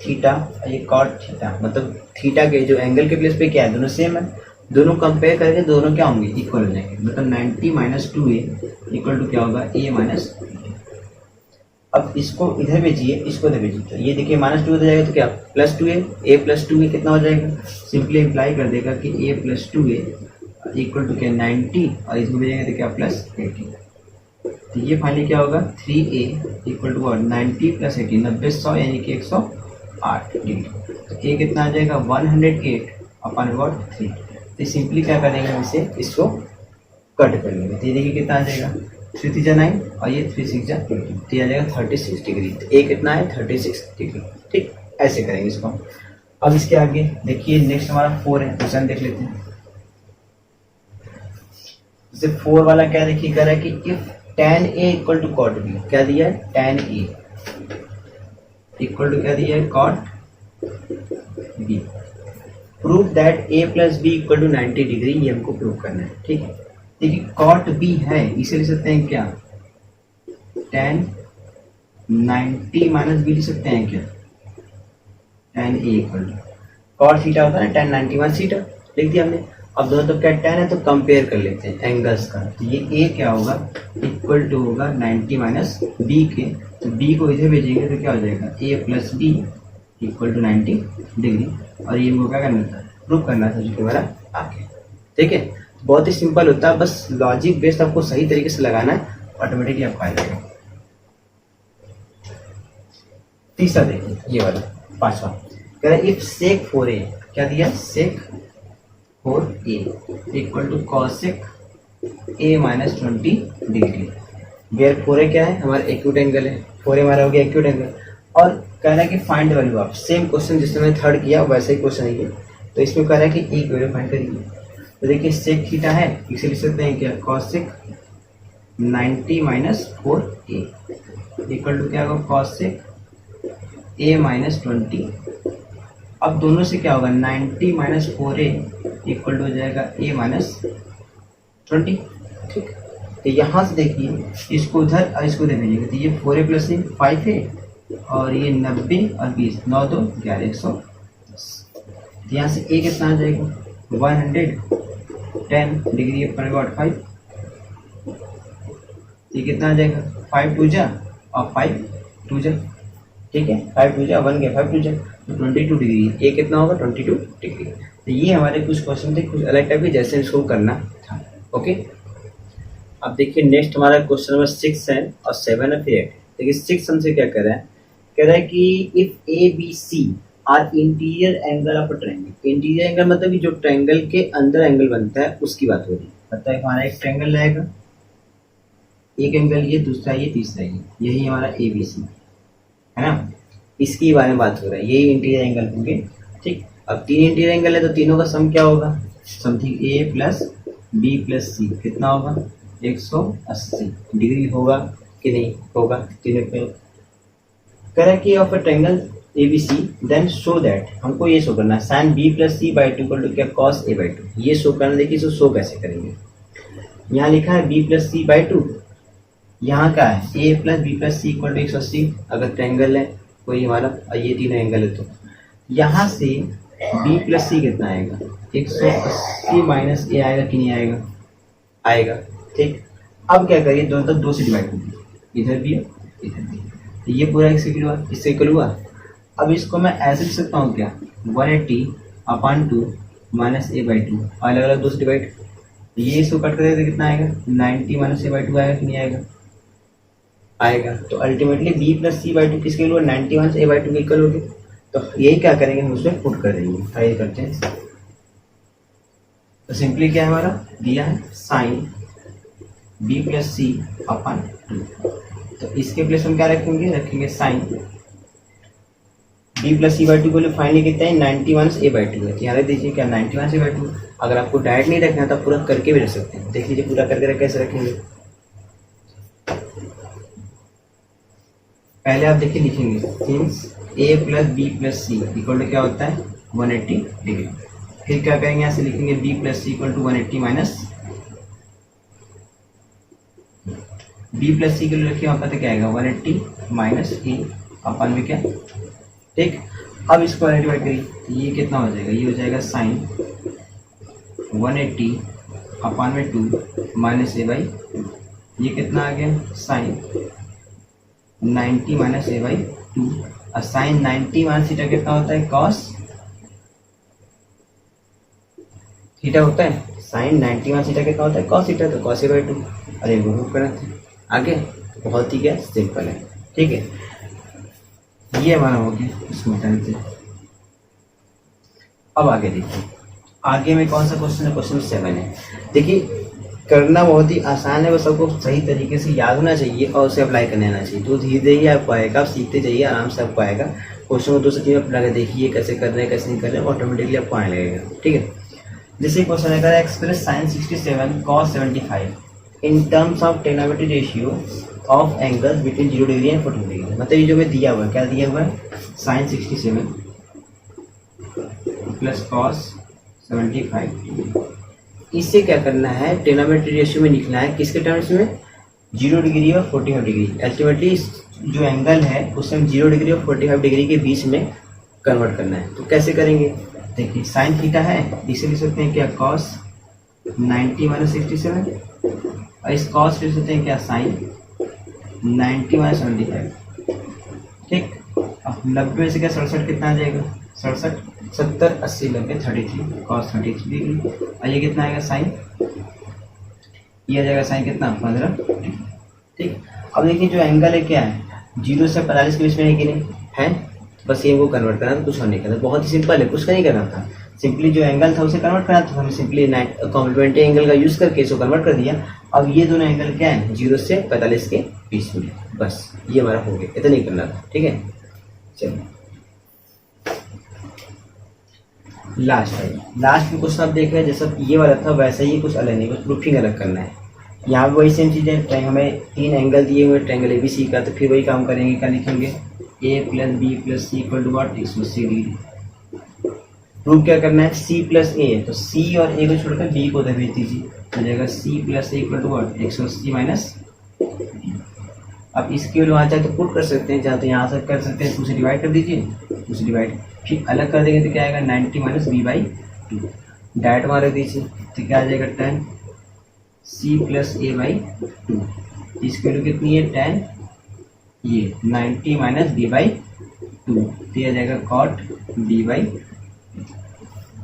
[SPEAKER 1] थीटा, ये cot थीटा मतलब थीटा के जो एंगल के प्लेस पे क्या है, दोनों सेम है, दोनों कंपेयर करके दोनों क्या होंगे, इक्वल हो जाएंगे। मतलब 90 माइनस 2a इक्वल टू क्या होगा a माइनस। अब इसको इधर भेजिए, इसको इधर भेजिए, तो ये देखिए माइनस 2 हो जाएगा तो क्या plus 2a, a plus 2a कितना हो जाएगा, सिंपली इम्प्लाई कर देगा कि a plus 2a equal to क्या 90 और इसको भेजेंगे तो क्या प्लस 18। तो ये फाइनली क्या होगा 3a इक्वल टू 90 प्लस 18, 90 100 यानी कि 108 डिग्री। तो a कितना आ जाएगा 108 अपॉन 3। तो सिंपली क्या करेंगे, हम इसे इसको कट कर लेंगे। तो ये देखिए कितना आ जाएगा 3 3 9 और ये 3 6 18, तो ये आ जाएगा 36 डिग्री। तो a कितना है 36 डिग्री। ठीक, ऐसे करेंगे इसको। अब इसके आगे देखिए नेक्स्ट हमारा 4 है, क्वेश्चन देख लेते हैं। जैसे 4 वाला क्या देखिए कह रहा है कि if tan a equal to cot b, क्या दिया है tan a इक्वल टू क्या दिया है cot b, prove that a plus b equal to 90 degree, ये हमको प्रूव करना है। ठीक है, देखिए cot b है, इसे लिख सकते हैं क्या tan 90 माइनस b लिख सकते हैं क्या tan a equal to cot theta होता है ना tan 90 माइनस थीटा, लिख दिया हमने। अब दोनों तो क्या tan है तो कंपेयर कर लेते हैं एंगल्स का, तो ये a क्या होगा इक्वल टू होगा 90 माइनस b के, तो b को इधर भेजेंगे तो क्या हो जाएगा a plus b equal to 90 degree. और ये हमको क्या करना था, प्रूव करना था, जो कि हमारा आगे। ठीक है, बहुत ही सिंपल होता है, बस लॉजिक बेस्ड आपको सही तरीके से लगाना है, ऑटोमेटिकली आपको आ जाएगा। तीसरा देखिए ये वाला 5वां कह रहा है इफ sec 4a, क्या दिया sec 4a equal to cosec a minus 20 degree, where 4a क्या है हमारा एक्यूट एंगल है, 4a हमारा हो गया एक्यूट एंगल। और कह रहा है कि find the value of, same question जिसमें मैंने थर्ड किया वैसा ही क्वेश्चन है ये, तो इसमें कह रहा है कि एक वैल्यू फाइंड करिए। तो देखिए sec थीटा है, इसे लिख सकते हैं क्या cosec 90 minus 4a equal to क्या होगा cosec a माइनस 20। अब दोनों से क्या होगा 90 माइनस 4a इक्वल टू हो जाएगा a माइनस 20। ठीक, तो यहाँ से देखिए इसको उधर और इसको इधर भेजेंगे, तो ये 4a प्लस 5 है और ये 90 और 20 9 2 11 110। तो यहाँ से a कितना आ जाएगा 110 डिग्री पर 5, ये कितना आ जाएगा 5 2 जा और 5 2 जा। ठीक है, 5 2 जा 1 गया 5 2 जा, तो 22 डिग्री, a कितना होगा 22 डिग्री। तो ये हमारे कुछ क्वेश्चन थे, कुछ अलग टाइप के, जैसे इसको करना था। ओके, अब देखिए नेक्स्ट हमारा क्वेश्चन नंबर 6 है और 7 है फिर 8। देखिए 6 हमसे क्या कह रहा है, कह रहा है कि if A B C are interior angle of a triangle. Interior angle मतलब कि जो ट्रायंगल के अंदर एंगल बनता है उसकी बात हो रही है। पता है हमारा एक ट्रायंगल रहेगा, एक एंगल ये, दूसरा ये, तीसरा ये, यही हमारा ए बी सी है ना, इसकी बारे में बात हो रहा है, यही इंटीरियर एंगल होंगे। ठीक, अब 3 इंटीरियर एंगल है तो तीनों का सम क्या होगा, समथिंग ए प्लस बी प्लस सी कितना होगा 180 डिग्री होगा कि नहीं होगा। तीनों पे कह रहा है कि of a triangle A B C then show that, हमको ये शो करना है sine B plus C by 2 equal to क्या कॉस ए बाई 2, ये शो करना। देखिए इसको शो कैसे करेंगे, यहाँ लिखा है बी प्लस सी बाई 2, यहाँ क्या है A plus B plus C equal to 180 अगर ट्रायंगल है कोई हमारा, ये तीनों एंगल है, तो यहाँ से बी प्लस सी कितना आएगा 180 माइनस ए आएगा कि नहीं आएगा, आएगा। ठीक, अब क्या करिए, दोनों तरफ 2 से डिवाइड कर दीजिए, इधर भी इधर भी, तो ये पूरा इससे इक्वल हुआ। अब इसको मैं ऐसे लिख सकता हूँ क्या, 180/2 माइनस a/2, अलग अलग 2 से डिवाइड, ये इसको कट कर देते कितना आएगा 90 माइनस a/2 आएगा कि नहीं आएगा, आएगा। तो अल्टीमेटली b प्लस c/2 किसके इक्वल, 90 माइनस a/2 के इक्वल होगी। तो यही क्या करेंगे, हम उसमें पुट कर देंगे, ट्राई करते हैं। तो सिंपली क्या है हमारा दिया है साइन b प्लस c/2, तो इसके प्लेस हम क्या रखेंगे साइन b प्लस c/2 को फाइनली कितना है 90 माइनस a/2 है। यहाँ रख दीजिए क्या 90 माइनस a/2। अगर आपको डायरेक्ट नहीं रखना तो पूरा करके भी रख सकते हैं, देख लीजिए पूरा करके कैसे रखेंगे। पहले आप देखिए लिखेंगे since a plus B plus C equal to क्या होता है 180 डिग्री। फिर क्या करेंगे, यहाँ से लिखेंगे b plus C equal to 180 minus b plus C के लिए रखिए, वहाँ पर क्या आएगा 180 माइनस a अपन में क्या। ठीक, अब इसको डिवाइड करिए, तो ये कितना हो जाएगा, ये हो जाएगा साइन 180/2 माइनस a/2, ये कितना आ गया साइन 90 माइनस a/2, और साइन 90 माइनस थीटा कितना होता है कॉस थीटा होता है, साइन 90 माइनस थीटा कितना होता है कॉस थीटा, तो कॉस a/2। अरे वो प्रूफ करना था आगे, बहुत ही क्या सिंपल है। ठीक है, ये हमारा हो गया इस मेथड से। अब आगे देखिए, आगे में कौन सा क्वेश्चन है, क्वेश्चन 7 है। देखिए करना बहुत ही आसान है, बस सबको सही तरीके से याद होना चाहिए और उसे अप्लाई करने आना चाहिए, तो धीरे धीरे ही आपको आएगा, आप सीखते जाइए, आराम से आपको आएगा। क्वेश्चन को 2 से 3 अप्लाई कर देखिए कैसे कर रहे हैं कैसे नहीं कर रहे हैं, ऑटोमेटिकली आपको आने लगेगा। ठीक है, जैसे क्वेश्चन है express sine 67 cos 75 in terms of trigonometry ratio of angles between 0 degree and 45 degree. मतलब ये जो मैं दिया हुआ है, क्या दिया हुआ है साइन 67 प्लस कॉस 75, इससे क्या करना है ट्रिग्नोमेट्री रेशियो में लिखना है, किसके टर्म्स में 0 डिग्री और 45 डिग्री। अल्टीमेटली जो एंगल है उसे हम 0 डिग्री और 45 डिग्री के बीच में कन्वर्ट करना है। तो कैसे करेंगे, देखिए साइन थीटा है, इसे लिख सकते हैं क्या कॉस 90 माइनस 67, और इस कॉस लिख सकते हैं क्या साइन 90 माइनस 75। ठीक, अब 90 में से क्या 67 कितना आ जाएगा 67, 70 80 90 33 कॉस 33 डिग्री, और ये कितना आएगा साइन, ये आ जाएगा साइन कितना 15 डिग्री। ठीक, अब देखिए जो एंगल है क्या है 0 से 45 के बीच में है कि नहीं है, बस ये वो कन्वर्ट करना था, कुछ और नहीं करना, बहुत ही सिंपल है, कुछ नहीं करना था, सिंपली जो एंगल था उसे कन्वर्ट करना था। हमने सिंपली कॉम्प्लीमेंट्री एंगल का यूज करके इसको कन्वर्ट कर दिया। अब ये दोनों एंगल क्या है 0 से 45 के बीच में, बस ये हमारा हो गया, इतना नहीं करना था। ठीक है, चलिए लास्ट में क्वेश्चन आप देख रहे हैं, जैसा ये वाला था वैसा ही, कुछ अलग नहीं, बस प्रूफिंग अलग करना है। यहाँ वही सेम चीज़ें, हमें 3 एंगल दिए हुए ट्रायंगल ABC का, तो फिर वही काम करेंगे, क्या लिखेंगे a plus B plus C equal to what 180 degree. Proof क्या करना है c प्लस ए, तो c और a को छोड़कर b को उधर भेज दीजिए, हो जाएगा c plus A equal to what 180 minus. अब इसके वहाँ चाहे तो पुट कर सकते हैं, चाहे तो यहाँ से कर सकते हैं, 2 से डिवाइड कर दीजिए, 2 से डिवाइड, फिर अलग कर देंगे तो क्या आएगा 90 माइनस b/2, डायरेक्ट वहाँ रख दीजिए, तो क्या आ जाएगा tan c प्लस a/2, इसकी वैल्यू कितनी है tan ये 90 माइनस b/2, तो ये आ जाएगा cot b/2।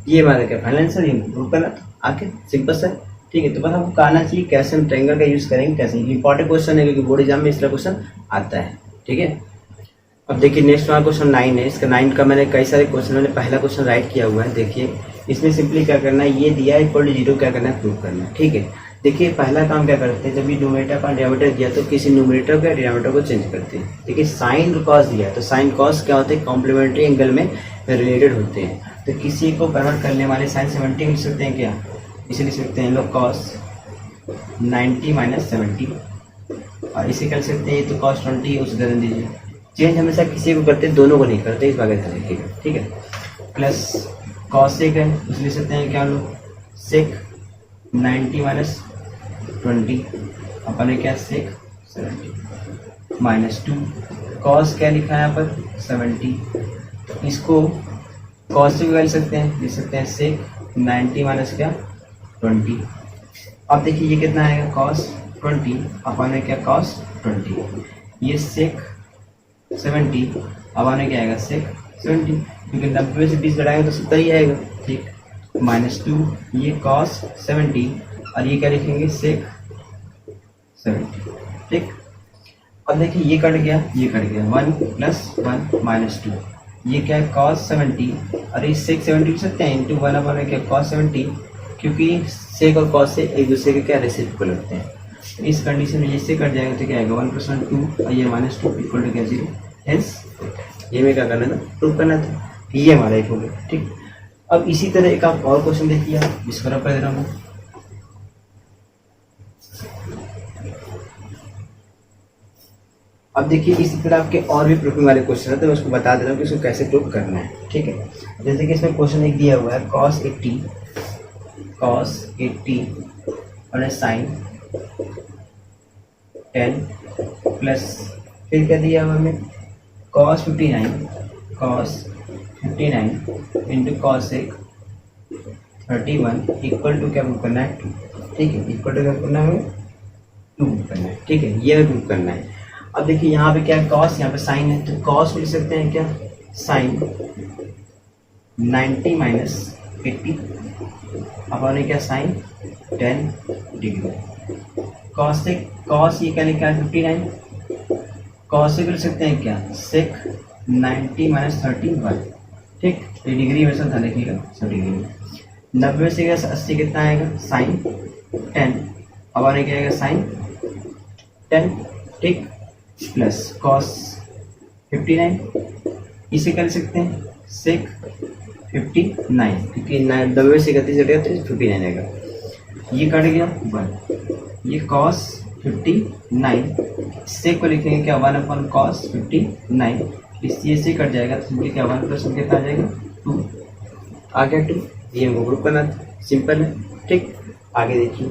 [SPEAKER 1] ये हमारा क्या फाइनल आंसर, ये प्रूव करना था आके, सिंपल सा। ठीक है, तो बस आपको कहना चाहिए कैसे हम ट्रायंगल का यूज करेंगे, कैसे इंपॉर्टेंट क्वेश्चन है क्योंकि बोर्ड एग्जाम में इस तरह क्वेश्चन आता है। ठीक है, अब देखिए नेक्स्ट वाला क्वेश्चन 9 है, इसका 9 का मैंने कई सारे क्वेश्चन, मैंने पहला क्वेश्चन राइट किया हुआ है। देखिए इसमें सिंपली क्या करना है, ये दिया है इक्वल टू 0 क्या करना है प्रूव करना है। ठीक है, देखिए पहला काम क्या करते हैं, जब भी न्यूमरेटर का डिनोमिनेटर दिया तो किसी न्यूमरेटर का डिनोमिनेटर को चेंज करते हैं। देखिए साइन और कॉस दिया है, तो साइन कॉस क्या होते हैं कॉम्प्लीमेंट्री एंगल में रिलेटेड होते हैं, तो किसी को कन्वर्ट करने वाले साइन 70 लिख सकते हैं क्या, इसे लिख सकते हैं लोग कॉस 90 माइनस 70, और इसे कर सकते हैं तो कॉस 20 उसे दे दीजिए। चेंज हमेशा किसी को करते हैं, दोनों को नहीं करते, इस बात का ध्यान रखिएगा। ठीक है, प्लस कॉस सेक है, उसे लिख सकते हैं क्या लोग सेक 90 माइनस 20, अपन क्या सेक 70 माइनस 2, कॉस क्या लिखा है यहाँ पर 70, इसको कॉस से भी लिख सकते हैं, सेक 90 माइनस क्या 20। अब देखिए ये कितना आएगा कॉस 20 अपन में क्या कॉस 20, ये सेक 70 अपन में क्या आएगा सेक 70, क्योंकि 90 से 20 घटाएंगे तो 70 ही आएगा, ठीक। माइनस 2, ये कॉस 70 और ये क्या लिखेंगे सेक 70, ठीक। अब देखिए ये कट गया 1 प्लस 1 माइनस 2, ये क्या है कॉस 70 और ये सेक 70 लिख सकते हैं इंटू 1 अपन में क्या कॉस 70, क्योंकि सेक और कॉस से एक दूसरे के क्या रेसिप्रोकल होते हैं। इस कंडीशन में इससे कट जाएगा तो क्या आएगा 1 + 1 2 और ये -2 इक्वल टू क्या 0, हेंस ये में क्या करना था प्रूव करना था, ये हमारा एक हो गया, ठीक। अब इसी तरह एक आप और क्वेश्चन देखिए, आप इसको रख दे रहा हूँ। अब देखिए इसी तरह आपके और भी प्रूफिंग वाले क्वेश्चन है, तो मैं उसको बता दे रहा हूँ कि इसको कैसे प्रूव करना है, ठीक है। जैसे कि इसमें क्वेश्चन एक दिया हुआ है cos 80 और sin 10 प्लस फिर क्या दिया हुआ हमें cos 59 into cos 31 equal to क्या प्रूव करना है 2, ठीक है। इक्वल टू क्या करना है 2 प्रूव करना है, ठीक है, ये प्रूव करना है। अब देखिए यहाँ पे क्या है cos, यहाँ पे sin है, तो cos लिख सकते हैं क्या sin 90 माइनस 80 अपन क्या sin 10 डिग्री, cos ये क्या लिखा है 59, cos से लिख सकते हैं क्या sec 90 माइनस 31, ठीक। ये डिग्री में सब लिखिएगा सब डिग्री में। 90 से 80 कितना आएगा sin 10 अपन क्या आएगा sin 10, ठीक, प्लस cos 59, इसे कर सकते हैं sec 59, क्योंकि 90 से 31 हटेगा तो 59 आएगा, ये कट गया 1, ये cos 59 sec को लिखेंगे क्या 1 अपन cos 59, इससे से कट जाएगा तो क्या 1 प्लस कितना आ जाएगा 2, आ गया 2, ये हमको ग्रुप करना सिंपल है, ठीक। आगे देखिए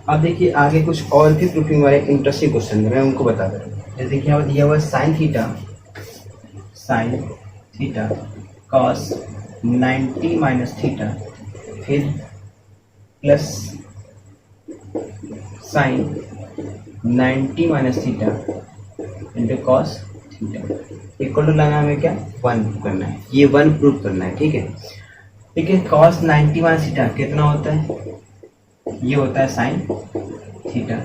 [SPEAKER 1] अब देखिए आगे कुछ और भी प्रूफिंग वाले इंटरेस्टिंग क्वेश्चन मैं उनको बता दे रहा हूँ। जैसे कि यहाँ दिया हुआ sin theta cos 90 minus theta, फिर plus sin 90 minus theta into cos theta equal to लगाना हमें क्या 1 प्रूव करना है, ये 1 प्रूव करना है, ठीक है। देखिए cos 90 माइनस थीटा कितना होता है, ये होता है sin theta,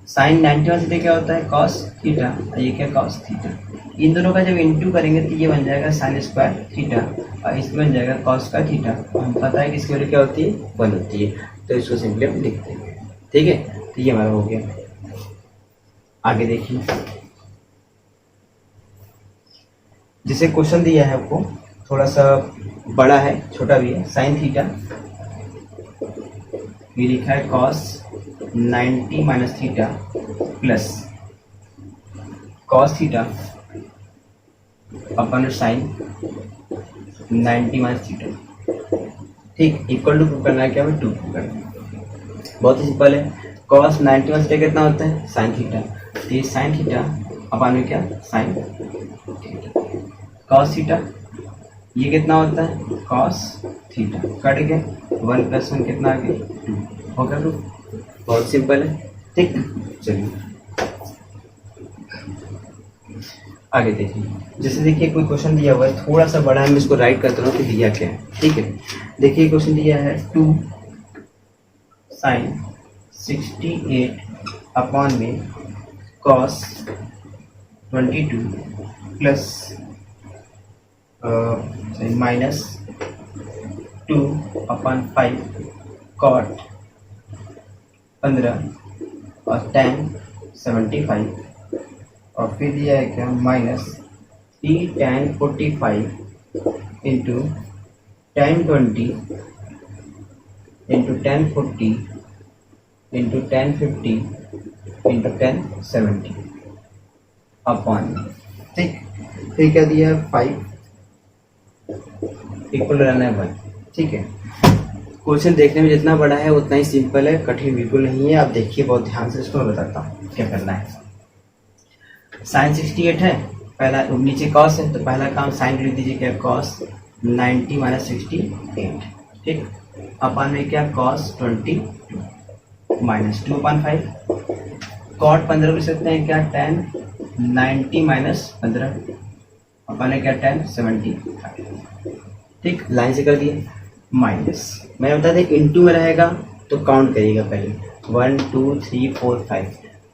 [SPEAKER 1] sin 90 minus theta क्या होता है cos थीटा और ये क्या cos थीटा, इन दोनों का जब इंटू करेंगे तो ये बन जाएगा sin स्क्वायर थीटा और इसमें बन जाएगा cos स्क्वायर थीटा, हम पता है कि इसकी वैल्यू क्या होती है 1 होती है, तो इसको सिंपली हम लिखते हैं, ठीक है। तो ये हमारा हो गया। आगे देखिए जैसे क्वेश्चन दिया है आपको थोड़ा सा बड़ा है छोटा भी है, sin थीटा ये लिखा है cos 90 minus theta plus cos theta अपन sin 90 माइनस थीटा, ठीक, इक्वल टू प्रूव करना है क्या हमें 2 प्रूव करना है, बहुत ही सिंपल है। cos 90 माइनस थीटा कितना होता है sin थीटा, तो ये sin थीटा अपन में क्या sin थीटा, cos थीटा ये कितना होता है cos थीटा, कट गया 1 + 1 कितना आ गया 2, हो गया 2, बहुत सिंपल है, ठीक। चलिए आगे देखिए, जैसे देखिए कोई क्वेश्चन दिया हुआ है थोड़ा सा बड़ा है, मैं इसको राइट करता हूँ कि दिया क्या है, ठीक है। देखिए क्वेश्चन दिया है 2 sin 68 अपॉन में cos 22 plus minus 2 upon 5 cot 15 और tan 75 और फिर दिया है क्या minus 3 tan 45 into tan 20 into tan 40 into tan 50 into tan 70 upon, ठीक। फिर क्या दिया है 5 इक्वल रहना है 1, ठीक है। क्वेश्चन देखने में जितना बड़ा है उतना ही सिंपल है, कठिन बिल्कुल नहीं है। आप देखिए बहुत ध्यान से, इसको मैं बताता हूँ क्या करना है। साइन 68 है, पहला नीचे कॉस है तो पहला काम साइन लिख दीजिए, क्या कॉस 90 माइनस 68, ठीक। अपन में क्या कॉस 22 माइनस 2/5, कॉट 15 लिख सकते हैं, क्या tan 90 माइनस 15, अपन ने क्या tan 75, ठीक। लाइन से कर दिए माइनस, मैंने बता दें इंटू में रहेगा तो काउंट करिएगा पहले 1 2 3 4 5,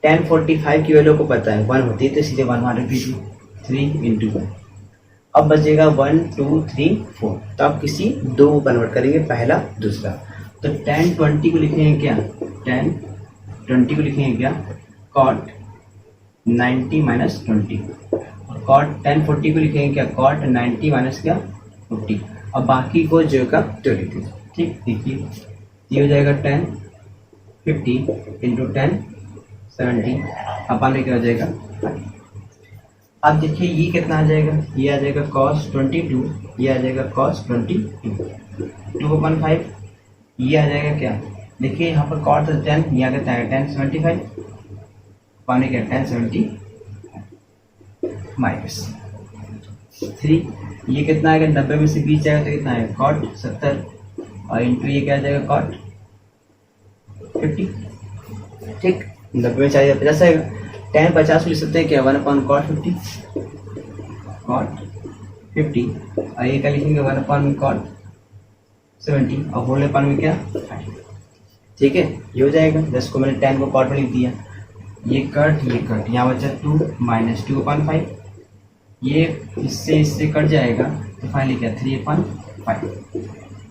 [SPEAKER 1] tan 45 की वैल्यू को पता है 1 होती है तो सीधे 1 वहाँ रख दीजिए, 3 इंटू, अब बचेगा 1 2 3 4, तो आप किसी दो को कन्वर्ट करेंगे, पहला दूसरा, तो tan 20 को लिखेंगे क्या, tan 20 को लिखेंगे क्या cot 90 माइनस 20, और cot tan 40 को लिखेंगे क्या cot 90 माइनस क्या 40। अब बाकी को जो का तो लिख दीजिए, ठीक। देखिए ये हो जाएगा tan 50 इंटू tan 70, अपन में क्या हो जाएगा 5। अब देखिए ये कितना आ जाएगा, ये आ जाएगा cos 22, ये आ जाएगा cos 22, 2/5, ये आ जाएगा क्या, देखिए यहाँ पर cot 10, ये आ गया tan 75, पाने क्या tan 70 माइनस 3, ये कितना आएगा 90 में से 20 जाएगा तो कितना आएगा cot 70, और इंटू ये क्या आ जाएगा cot 50, ठीक। 90 में 40 50 आएगा, tan 50 लिख सकते हैं क्या 1/cot 50, cot 50, और ये क्या लिखेंगे 1/cot 70, और होल अपन में क्या 5, ठीक है। ये हो जाएगा, 10 को मैंने tan को cot में लिख दिया, ये कट यहाँ बचा 2 माइनस 2/5, ये इससे कट जाएगा तो फाइनली क्या 3/5,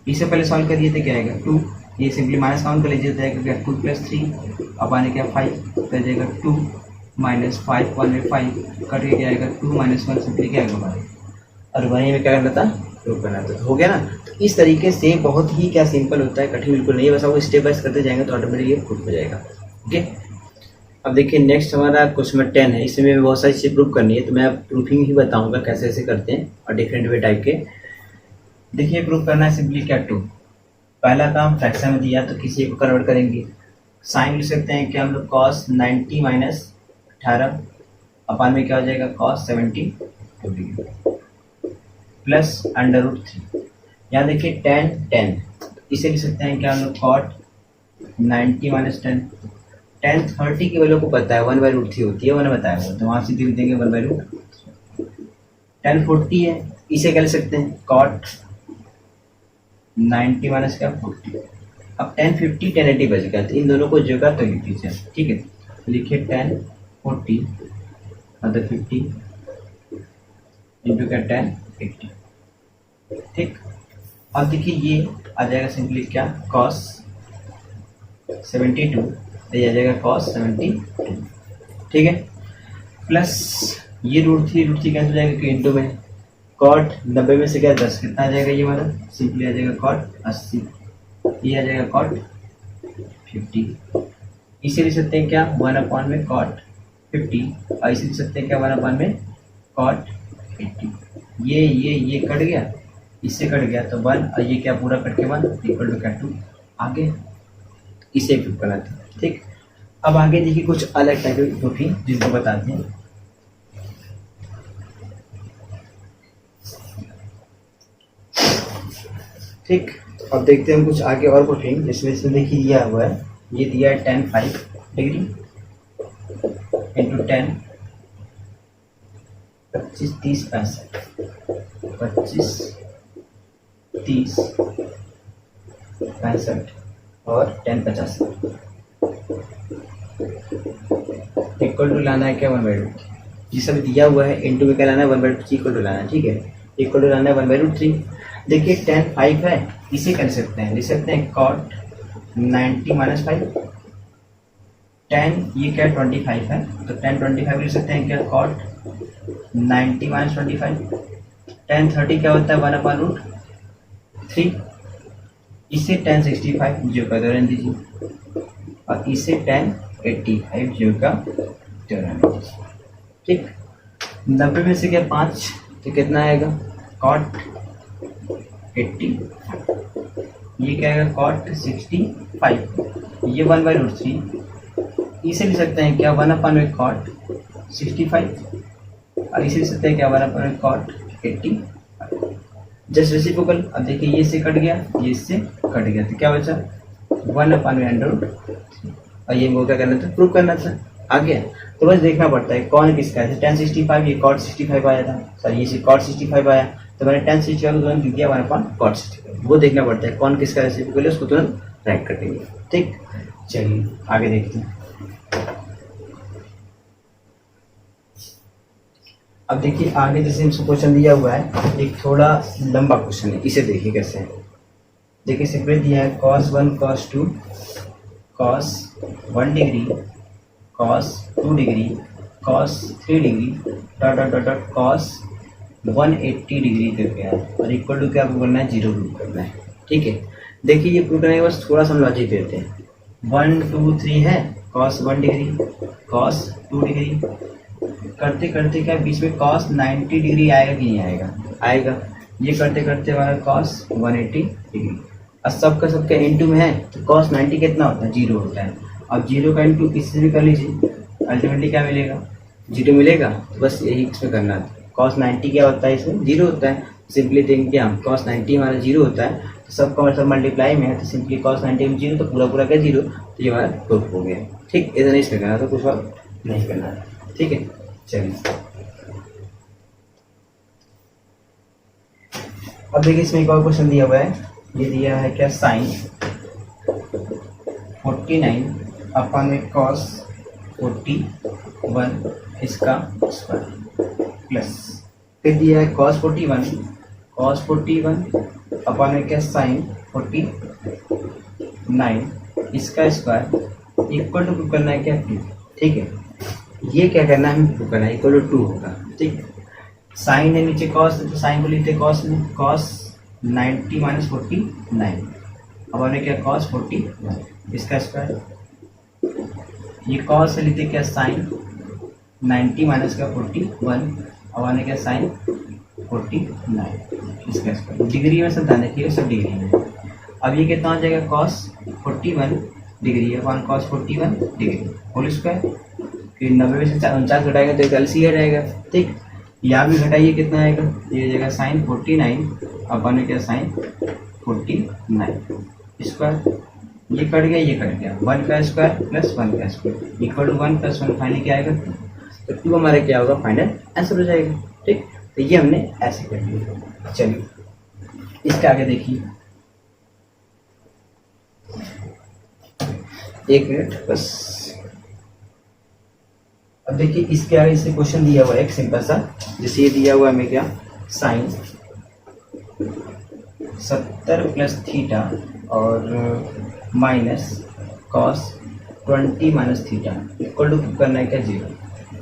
[SPEAKER 1] इसे पहले सॉल्व करिए तो क्या आएगा 2, ये सिंपली माइनस काउंट कर लीजिए, जाएगा क्या 2 + 3, अब आने क्या 5, कर जाएगा 2 माइनस 5, 1 में 5 कट के क्या आएगा 2 माइनस 1 सिंपली क्या आएगा 1, और वहीं में क्या करना था प्रूव करना था, तो हो गया ना। तो इस तरीके से बहुत ही क्या सिंपल होता है, कठिन बिल्कुल नहीं है, बस आपको स्टेप बाय करते जाएंगे तो ऑटोमेटिक ये प्रूफ हो जाएगा, ओके। अब देखिए नेक्स्ट हमारा क्वेश्चन नंबर 10 है, इसमें बहुत सारी चीज़ें प्रूफ करनी है, तो मैं प्रूफिंग ही बताऊंगा कैसे ऐसे करते हैं और डिफरेंट वे टाइप के। देखिए प्रूफ करना है सिंपली क्या 2, पहला काम फ्रैक्शन में दिया तो किसी को कन्वर्ट करेंगे, साइन लिख सकते हैं कि हम लोग cos 90 माइनस 18, अपन में क्या हो जाएगा cos 70 प्लस √3, यहाँ देखिए tan 10, इसे लिख सकते हैं कि हम लोग cot 90 माइनस 10, tan 30 की वैल्यू को पता है 1/√3 होती है, मैंने बताया हुआ, तो वहाँ से दिख देंगे 1/√3, tan 40 है, इसे क्या लिख सकते हैं cot 90 माइनस क्या 40, अब tan 50 tan 80 बच गया, तो इन दोनों को जो का तो लिख दीजिए, ठीक है। लिखिए tan 40 मतलब 50 इंटू क्या tan 80, ठीक। अब देखिए ये आ जाएगा सिंपली क्या cos 72, तो ये आ जाएगा cos 72, ठीक है, प्लस ये √3 कैंसिल हो जाएगा कि इंटू में cot 90 में से क्या 10, कितना आ जाएगा ये हमारा सिंपली आ जाएगा cot 80, ये आ जाएगा cot 50, इसे लिख सकते हैं क्या 1/में cot 50, और इसे लिख सकते हैं क्या 1/में cot 80, ये कट गया, इससे कट गया तो 1, और ये क्या पूरा कट के 1 इक्वल टू क्या 2, आगे इसे प्रूफ करना था, ठीक। अब आगे देखिए कुछ अलग टाइप की प्रूफिंग जिनको बताते हैं, ठीक। अब देखते हैं कुछ आगे और प्रूफिंग, जिसमें इसमें देखिए दिया हुआ है, ये दिया है tan 5 डिग्री इंटू 10 25 30 65 25 30 65 और 10 50 इक्वल टू लाना है क्या 1/√3, ये सब दिया हुआ है, इंटू में क्या लाना है 1/2 इक्वल टू लाना है, ठीक है, इक्वल टू लाना है 1/√3। देखिए tan 5 है, इसे कर सकते हैं, लिख सकते हैं cot 90 माइनस 5, tan ये क्या 25 है तो tan 25 लिख सकते हैं क्या cot 90 माइनस 25, tan 30 क्या होता है 1/√3, इसे tan 65 जो का उदाहरण दीजिए, और इसे tan 85 जो का उदाहरण दीजिए, ठीक। 90 में से क्या 5 तो कितना आएगा cot 80, ये क्या आएगा कॉट 65, ये 1/√3, इसे लिख सकते हैं क्या 1/में कॉट 65, और इसे लिख सकते हैं क्या 1/में कॉट 80। Just reciprocal. अब देखिए ये इससे कट गया, ये इससे कट गया, तो क्या बचा 1/√3, और ये वो क्या करना था, प्रूव करना था। आ गया, तो बस देखना पड़ता है कौन किसका है। tan 65 ये cot 65 आया था, सॉरी ये cot 65 आया, तो मैंने tan 65 को तुरंत लिख दिया 1/cot 65। वो देखना पड़ता है कौन किसका रेसिप्रोकल है, उसको तुरंत राइट कर देंगे। ठीक, चलिए आगे देखते हैं। अब देखिए आगे जैसे हमसे क्वेश्चन दिया हुआ है, एक थोड़ा लंबा क्वेश्चन है, इसे देखिए कैसे है। देखिए सिंपल दिया है cos 1 cos 2 cos 1 degree cos 2 degree cos 3 degree dot dot dot dot cos 180 degree करके है, और इक्वल टू क्या करना है, 0 प्रूव करना है। ठीक है, देखिए ये प्रूव करने के बाद थोड़ा सा हम लॉजिक देते हैं। 1 2 3 है, cos 1 डिग्री cos 2 डिग्री, करते करते क्या बीच में cos 90 डिग्री आएगा कि नहीं आएगा, आएगा। ये करते करते हमारा cos 180 डिग्री, और सबका इंटू में है, तो cos 90 कितना होता है, 0 होता है। अब 0 का इंटू किसी भी कर लीजिए, अल्टीमेटली क्या मिलेगा, 0 मिलेगा। तो बस यही इसमें करना है। cos 90 क्या होता है, इसमें 0 होता है। सिंपली देंगे हम cos 90 हमारा 0 होता है, तो सबका मतलब मल्टीप्लाई में है, तो सिंपली cos 90 में 0, तो पूरा पूरा क्या 0, तो ये हमारा प्रूफ हो गया। ठीक, इतना नहीं इसमें करना, तो कुछ और नहीं करना है। ठीक है, चलिए अब देखिए इसमें एक और क्वेश्चन दिया हुआ है। ये दिया है क्या sin 49 cos 41 इसका स्क्वायर, प्लस फिर दिया है cos 41 क्या sin 49 इसका स्क्वायर इक्वल टू करना है क्या 2। ठीक है, ये क्या करना है, हमें प्रूव करना है, इक्वल टू 2 होगा। ठीक, साइन है नीचे cos है, तो साइन को लिखते cos में, cos 90 माइनस 49, अब हमने क्या cos 41 इसका स्क्वायर, ये cos से लिखते क्या साइन 90 माइनस का 41, अब हमने क्या साइन 49 इसका स्क्वायर। डिग्री में सब ध्यान रखिएगा, सब डिग्री में। अब ये कितना हो जाएगा cos 41 डिग्री है, 1 cos 41 डिग्री होल स्क्वायर, फिर 90 में से 49 घटाएगा तो 41 आ जाएगा। ठीक, यहाँ भी घटाइए कितना आएगा, ये जाएगा साइन 49 अपन ने क्या साइन 49 स्क्वायर, ये कट गया ये कट गया, 1 का स्क्वायर प्लस 1 का square equal to 1 plus 1 finally क्या आएगा 2, तो 2 हमारा क्या होगा फाइनल आंसर हो जाएगा। ठीक, तो ये हमने ऐसे कर लिया। चलिए इसके आगे देखिए, एक मिनट बस। अब देखिए इसके आगे इसे क्वेश्चन दिया हुआ है एक सिंपल सा, जैसे ये दिया हुआ है हमें क्या साइन 70 प्लस थीटा और minus cos 20 minus theta equal to करना है क्या 0।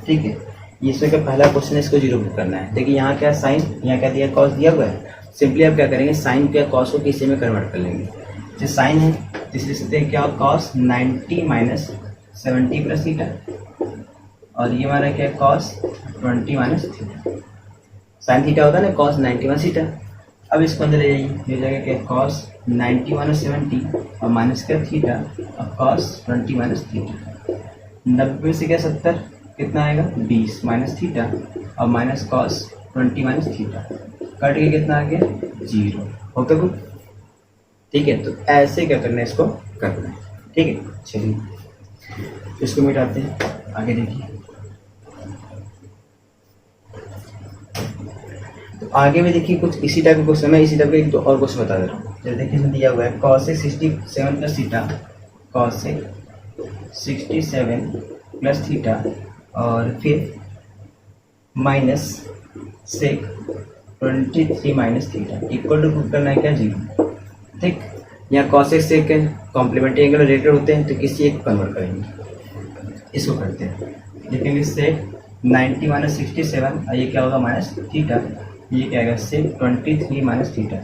[SPEAKER 1] ठीक है, ये इसमें क्या पहला क्वेश्चन है, इसको 0 पुट करना है। देखिए यहाँ क्या साइन, यहाँ क्या दिया कॉस दिया हुआ है, सिंपली आप क्या करेंगे साइन क्या कॉस को किसी में कन्वर्ट कर लेंगे। जैसे साइन है जिससे लिख सकते हैं क्या कॉस 90 माइनस 70 प्लस थीटा, और ये हमारा क्या cos 20 minus theta, sine theta होता है ना कॉस 90 माइनस थीटा। अब इसको अंदर ले जाइए, ये जाएगा क्या कॉस 90 माइनस 70 और माइनस क्या थीटा और कॉस 20 माइनस थीटा। 90 में से क्या 70 कितना आएगा 20 माइनस थीटा और minus cos 20 minus theta, cut के कितना आ गया 0। ओके गुड, ठीक है। तो ऐसे क्या करना है, इसको करना है। ठीक है, चलिए इसको मिटाते हैं, आगे देखिए। तो आगे में देखिए कुछ इसी टाइप का क्वेश्चन है, इसी टाइप का एक दो और क्वेश्चन बता दे रहा हूँ। जैसे देखिए इसमें दिया हुआ है cos 67 plus theta, cos 67 plus theta और फिर minus sec 23 minus theta equal to put करना है क्या 0। ठीक, यहाँ cos सेक है कॉम्प्लीमेंट्री एंगल रिलेटेड होते हैं, तो किसी एक कन्वर्ट करेंगे, इसको करते हैं। देखेंगे सेक 90 माइनस 67 और ये क्या होगा माइनस थीटा, ये क्या आएगा सेक 23 माइनस थीटा।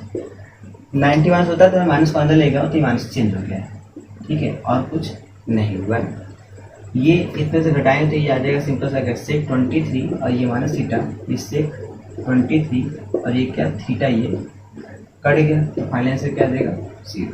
[SPEAKER 1] 90 माइनस होता है तो मैं माइनस को अंदर लेगा तो ये माइनस चेंज हो गया। ठीक है, और कुछ नहीं हुआ। ये इतने से घटाएंगे तो ये आ जाएगा सिंपल सा सेक 23 और ये माइनस थीटा, ये सेक 23 और ये क्या थीटा, ये कट गया तो फाइनल आंसर क्या आ जाएगा 0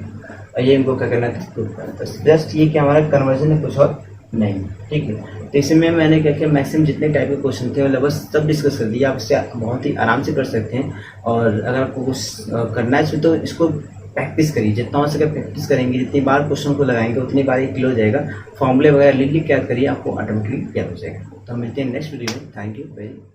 [SPEAKER 1] और ये इनको क्या करना था, प्रूफ करना था। जस्ट ये कि हमारा कन्वर्जन है, कुछ और नहीं, ठीक है। तो इसमें मैंने क्या किया, मैक्सिमम जितने टाइप के क्वेश्चन थे लगभग सब डिस्कस कर दिया। आप इससे बहुत ही आराम से कर सकते हैं, और अगर आपको कुछ करना है तो इसको प्रैक्टिस करिए, जितना हो सके प्रैक्टिस करेंगे, जितनी बार क्वेश्चन को लगाएंगे उतनी बार ये क्लियर हो जाएगा। फॉर्मूले वगैरह लिख लिख के याद करिए, आपको ऑटोमेटिकली याद हो जाएगा। तो हम मिलते हैं नेक्स्ट वीडियो में। Thank you very much.